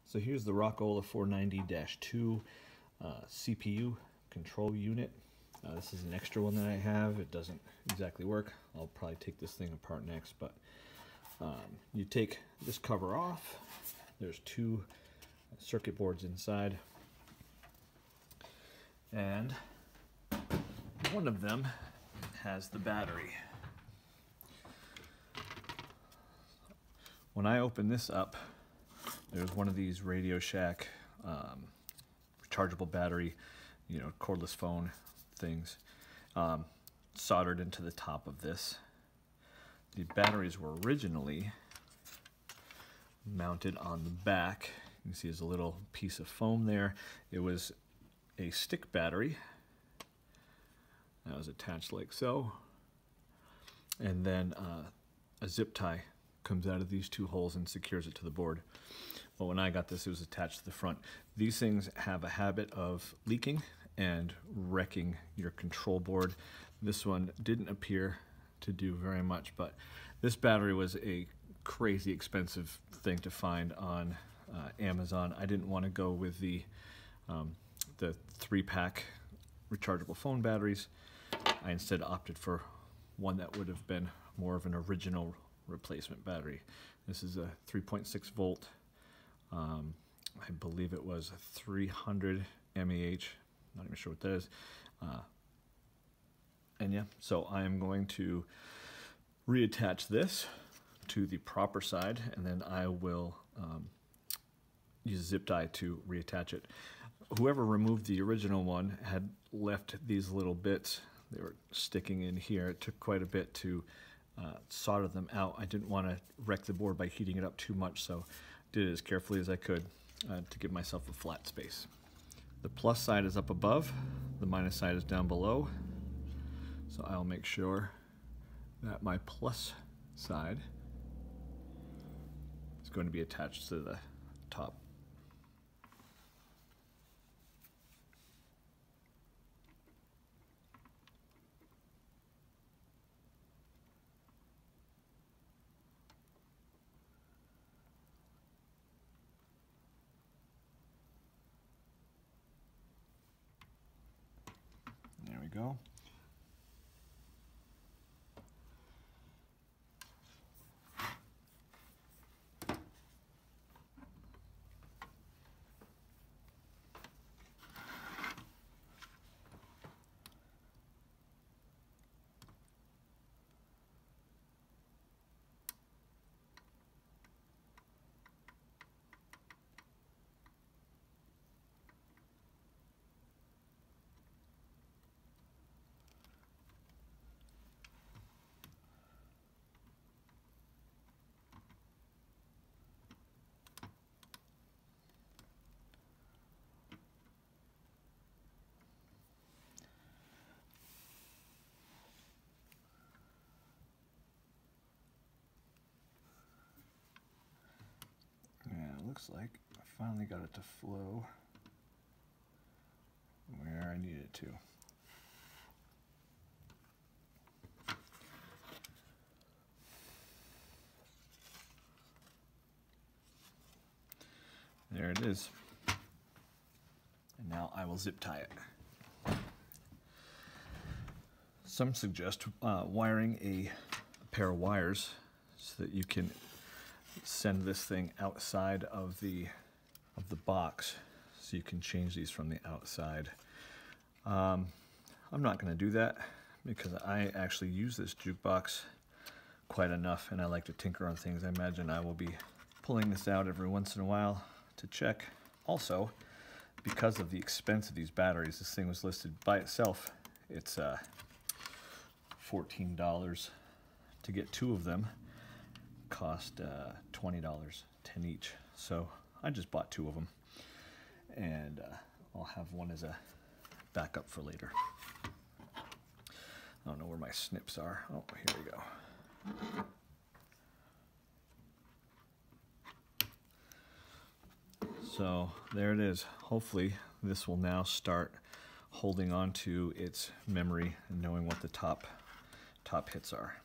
So here's the Rockola 490-2 CPU control unit. This is an extra one that I have. It doesn't exactly work. I'll probably take this thing apart next, but you take this cover off. There's two circuit boards inside, and one of them has the battery. When I open this up, there's one of these Radio Shack rechargeable battery, cordless phone things soldered into the top of this. The batteries were originally mounted on the back. You can see there's a little piece of foam there. It was a stick battery that was attached like so, and then a zip tie comes out of these two holes and secures it to the board. But when I got this, it was attached to the front. These things have a habit of leaking and wrecking your control board. This one didn't appear to do very much, but this battery was a crazy expensive thing to find on Amazon. I didn't want to go with the 3-pack rechargeable phone batteries. I instead opted for one that would have been more of an original replacement battery. This is a 3.6 volt. I believe it was 300 mAh. Not even sure what that is. And yeah, so I am going to reattach this to the proper side, and then I will use a zip tie to reattach it. Whoever removed the original one had left these little bits. They were sticking in here. It took quite a bit to solder them out. I didn't want to wreck the board by heating it up too much, so did it as carefully as I could to give myself a flat space. The plus side is up above, the minus side is down below, so I'll make sure that my plus side is going to be attached to the top. There we go. Looks like I finally got it to flow where I need it to. There it is. And now I will zip tie it. Some suggest wiring a pair of wires so that you can send this thing outside of the box, so you can change these from the outside. I'm not going to do that because I actually use this jukebox quite enough, and I like to tinker on things. I imagine I will be pulling this out every once in a while to check. Also, because of the expense of these batteries, this thing was listed by itself. It's $14 to get two of them. Cost $20, 10 each. So I just bought two of them, and I'll have one as a backup for later. I don't know where my snips are. Oh, here we go. So there it is. Hopefully this will now start holding on to its memory and knowing what the top hits are.